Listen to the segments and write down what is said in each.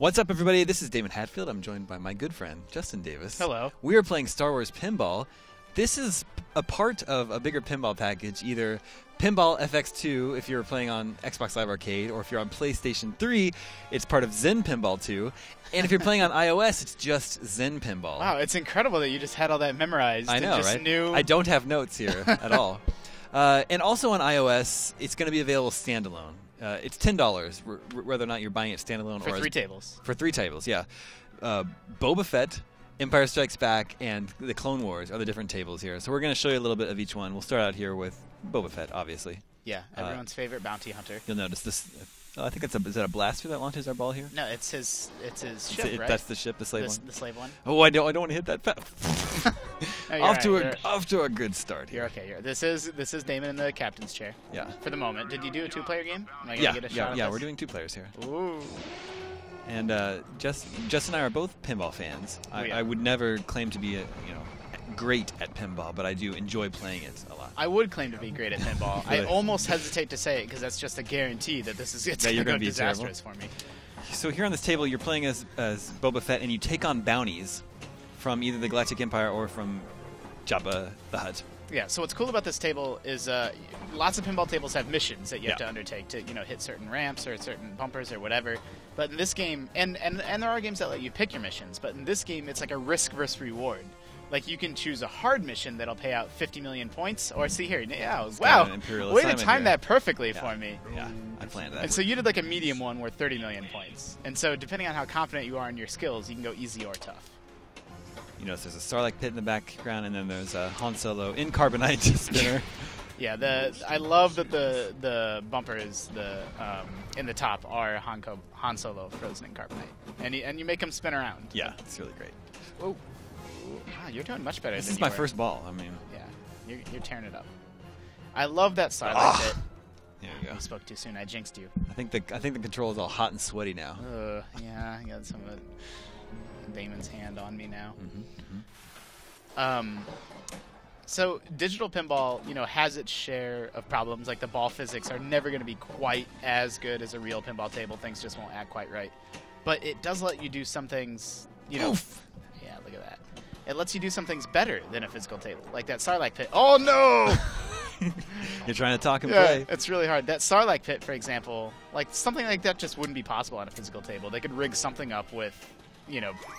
What's up, everybody? This is Damon Hatfield. I'm joined by my good friend, Justin Davis. Hello. We are playing Star Wars Pinball. This is a part of a bigger pinball package, either Pinball FX2 if you're playing on Xbox Live Arcade, or if you're on PlayStation 3, it's part of Zen Pinball 2. And if you're playing on iOS, it's just Zen Pinball. Wow, it's incredible that you just had all that memorized. I know, and just right? Knew... I don't have notes here at all. And also on iOS, it's going to be available standalone. It's $10, whether or not you're buying it standalone for or 3 tables. For 3 tables, yeah. Boba Fett, Empire Strikes Back, and the Clone Wars are the different tables here. So we're going to show you a little bit of each one. We'll start out here with Boba Fett, obviously. Yeah, everyone's favorite bounty hunter. You'll notice this. I think it's is that a blaster that launches our ball here? No, it's his ship, right? That's the ship, the slave one. The slave one. Oh, I don't want to hit that fast. No, off to a good start here. You're okay. This is Damon in the captain's chair. Yeah. For the moment, did you do a 2-player game? Am I gonna Yeah, get a shot at yeah. this? We're doing 2 players here. Ooh. And Justin and I are both pinball fans. Yeah. I would never claim to be great at pinball, but I do enjoy playing it a lot. I would claim to be great at pinball. Really? I almost hesitate to say it because that's just a guarantee that this is going to go disastrous for me. So here on this table, you're playing as Boba Fett, and you take on bounties from either the Galactic Empire or from Jabba the Hutt. Yeah, so what's cool about this table is lots of pinball tables have missions that you have to undertake to hit certain ramps or certain bumpers or whatever. But in this game, and there are games that let you pick your missions, but in this game it's like a risk versus reward. Like you can choose a hard mission that'll pay out 50 million points, or see here, wow, way to time that perfectly for me. Yeah, I planned that. And so you did like a medium one worth 30 million points. And so depending on how confident you are in your skills, you can go easy or tough. You notice there's a Starlight pit in the background, and then there's a Han Solo in carbonite spinner. Yeah, I love that the bumpers in the top are Han Solo frozen in carbonite, and you make them spin around. Yeah, it's really great. Whoa. Wow, you're doing much better. This than is my first ball. I mean, yeah, you're tearing it up. I love that Starlight pit. There you go. You spoke too soon. I jinxed you. I think the control is all hot and sweaty now. Yeah, I got some of Damon's hand on me now. Mm-hmm. So digital pinball, has its share of problems. Like the ball physics are never going to be quite as good as a real pinball table. Things just won't act quite right. But it does let you do some things. Oof. Yeah, look at that. It lets you do some things better than a physical table, like that Starlight pit. Oh no! You're trying to talk and play. It's really hard. That Starlight pit, for example, like something like that just wouldn't be possible on a physical table. They could rig something up with,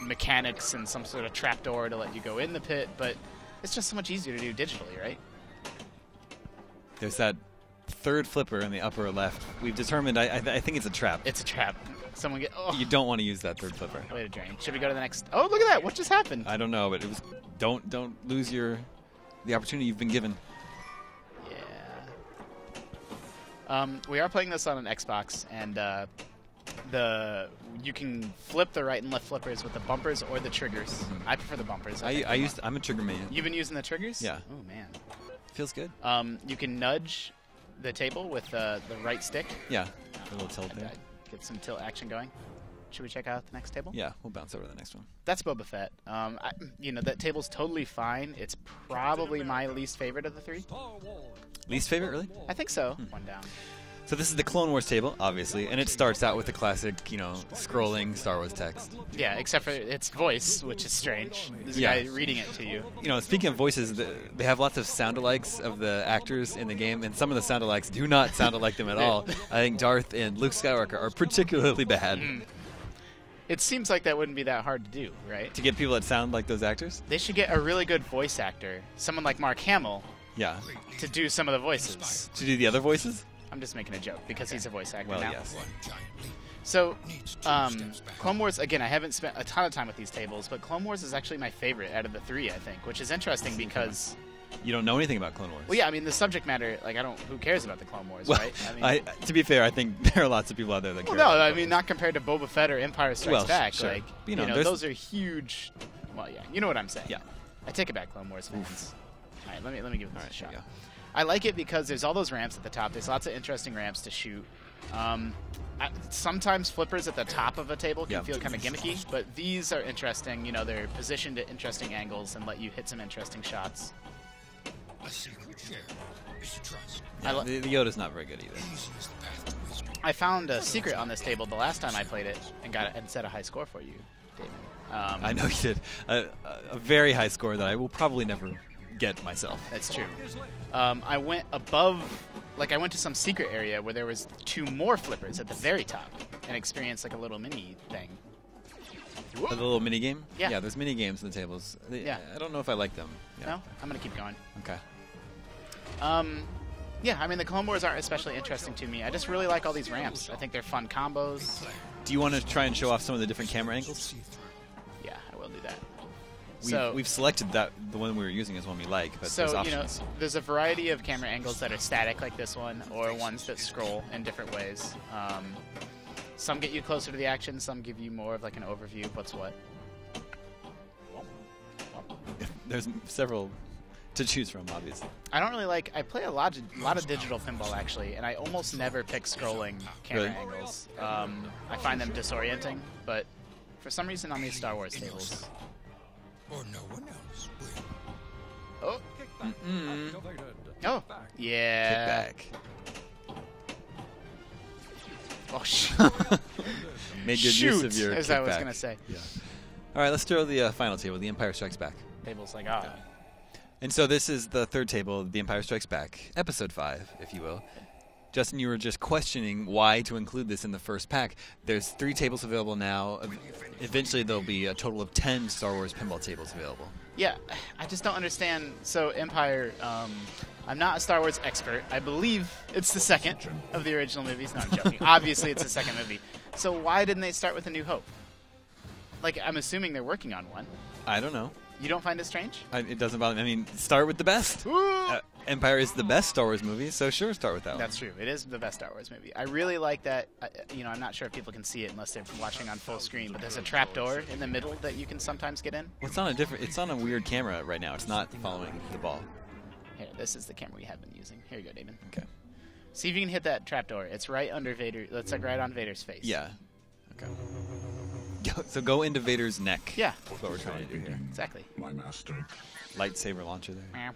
mechanics and some sort of trapdoor to let you go in the pit, but it's just so much easier to do digitally, right? There's that third flipper in the upper left. We've determined, I think it's a trap. It's a trap. Someone get. Oh. You don't want to use that third flipper. Way to drain. Should we go to the next? Oh, look at that! What just happened? I don't know, but it was. Don't lose the opportunity you've been given. Yeah. We are playing this on an Xbox, and you can flip the right and left flippers with the bumpers or the triggers. Mm-hmm. I prefer the bumpers. I'm a trigger man. You've been using the triggers? Yeah. Oh man. Feels good. You can nudge the table with the right stick. Yeah. A little tilt there. Get some tilt action going. Should we check out the next table? Yeah, we'll bounce over to the next one. That's Boba Fett. That table's totally fine. It's probably my least favorite of the 3. Least favorite, really? I think so. One down. So this is the Clone Wars table, obviously, and it starts out with the classic, scrolling Star Wars text. Yeah, except for its voice, which is strange. This guy reading it to you. Speaking of voices, they have lots of sound-alikes of the actors in the game, and some of the sound-alikes do not sound like them at all. I think Darth and Luke Skywalker are particularly bad. It seems like that wouldn't be that hard to do, right? To get people that sound like those actors? They should get a really good voice actor, someone like Mark Hamill, yeah, to do some of the voices. To do the other voices? I'm just making a joke because he's a voice actor now. Yes. So, Clone Wars, again, I haven't spent a ton of time with these tables, but Clone Wars is actually my favorite out of the 3, I think, which is interesting because... You don't know anything about Clone Wars. Well, yeah, I mean, the subject matter, who cares about the Clone Wars, right? To be fair, I think there are lots of people out there that care about Clone Wars. Not compared to Boba Fett or Empire Strikes Back. Sure. Those are huge... Well, yeah, you know what I'm saying. Yeah. I take it back, Clone Wars fans. All right, let me give this a shot. Go. I like it because there's all those ramps at the top. There's lots of interesting ramps to shoot. Sometimes flippers at the top of a table can feel kind of gimmicky, but these are interesting. They're positioned at interesting angles and let you hit some interesting shots. A secret share is trust. The Yoda's not very good either. I found a secret on this table the last time I played it and set a high score for you, David. I know you did. A very high score that I will probably never get myself. That's true. I went above, like I went to some secret area where there was 2 more flippers at the very top and experienced like a little mini thing. A little mini game? Yeah. Yeah, there's mini games in the tables. Yeah. I don't know if I like them. Yeah. No? I'm going to keep going. Okay. Yeah, I mean, the Clone Wars aren't especially interesting to me. I just really like all these ramps. I think they're fun combos. Do you want to try and show off some of the different camera angles? Yeah, I will do that. We've selected the one we were using as one we like, but there's options. There's a variety of camera angles that are static like this one, or ones that scroll in different ways. Some get you closer to the action, some give you more of like an overview of what's what. There's several to choose from, obviously. I don't really like... I play a lot of digital pinball, actually, and I almost never pick scrolling camera angles. I find them disorienting, but for some reason on these Star Wars tables... Or no one else will. Oh! Oh! Yeah! Kick back. Oh, Made good use of your as kickback. I was going to say. Yeah. All right, let's throw the final table, The Empire Strikes Back. Table's like, ah. And so this is the third table, The Empire Strikes Back, Episode 5, if you will. Justin, you were just questioning why to include this in the first pack. There's 3 tables available now. Eventually, there'll be a total of 10 Star Wars pinball tables available. Yeah, I just don't understand. So, Empire, I'm not a Star Wars expert. I believe it's the second of the original movies. No, I'm joking. Obviously, it's the second movie. So why didn't they start with A New Hope? Like, I'm assuming they're working on one. I don't know. You don't find it strange? It doesn't bother me. I mean, start with the best. Empire is the best Star Wars movie, so sure, start with that one. That's true. It is the best Star Wars movie. I really like that. I'm not sure if people can see it unless they're watching on full screen, but there's a trapdoor in the middle that you can sometimes get in. Well, it's on a weird camera right now. It's not following the ball. Here, this is the camera we have been using. Here you go, Damon. Okay. See if you can hit that trapdoor. It's right under Vader. That's like right on Vader's face. Yeah. Okay. So go into Vader's neck. Yeah. That's what we're trying to do here. Exactly. My master. Lightsaber launcher there.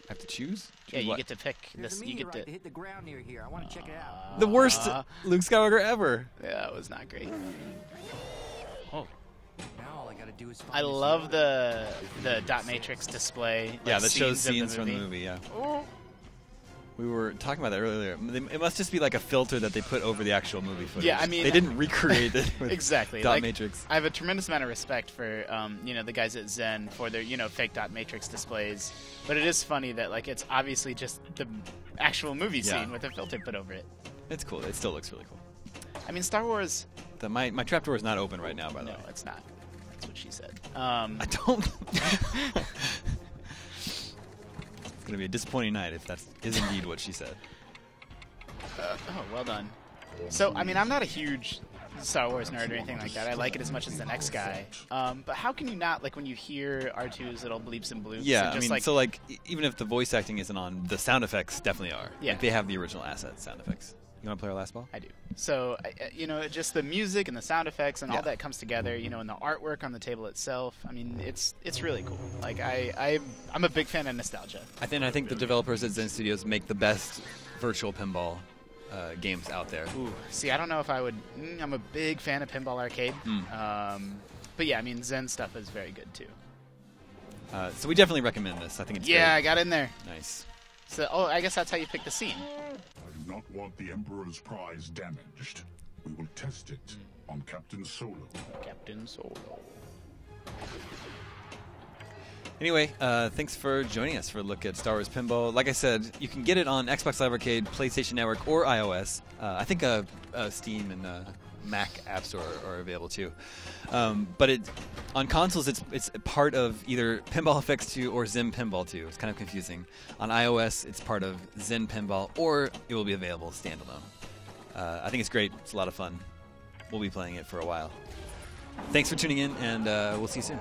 Have to choose? Yeah, you what? get to pick this. You get to hit the ground near here. I want to check it out. The worst Luke Skywalker ever. Yeah, it was not great. Oh. Now all I gotta do is find I this love area. the dot matrix display. Like, Yeah, that shows of scenes from the movie, yeah. Oh. We were talking about that earlier. It must just be like a filter that they put over the actual movie footage. Yeah, I mean... They didn't recreate it with exactly. dot like, matrix. I have a tremendous amount of respect for, the guys at Zen for their, fake dot matrix displays. But it is funny that, like, it's obviously just the actual movie scene with a filter put over it. It's cool. It still looks really cool. I mean, Star Wars... My trapdoor is not open right now, by the way. No, it's not. That's what she said. I don't... It's going to be a disappointing night if that is indeed what she said. Oh, well done. So, I mean, I'm not a huge Star Wars nerd or anything like that. I like it as much as the next guy. But how can you not, like, when you hear R2's little bleeps and bloops? Yeah, and just, I mean, so, like, even if the voice acting isn't on, the sound effects definitely are. Yeah. Like, they have the original assets, sound effects. You want to play our last ball? I do. So, just the music and the sound effects and all that comes together, and the artwork on the table itself. I mean, it's really cool. Like, I'm a big fan of nostalgia. I think the developers at Zen Studios make the best virtual pinball games out there. Ooh, see, I don't know if I would... I'm a big fan of Pinball Arcade. But yeah, I mean, Zen stuff is very good, too. So we definitely recommend this. I think it's great. I got in there. Nice. So, I guess that's how you pick the scene. I do not want the Emperor's prize damaged. We will test it on Captain Solo. Captain Solo. Anyway, thanks for joining us for a look at Star Wars Pinball. Like I said, you can get it on Xbox Live Arcade, PlayStation Network, or iOS. I think Steam and Mac App Store are available too. But on consoles, it's part of either Pinball FX2 or Zen Pinball 2. It's kind of confusing. On iOS, it's part of Zen Pinball, or it will be available standalone. I think it's great. It's a lot of fun. We'll be playing it for a while. Thanks for tuning in, and we'll see you soon.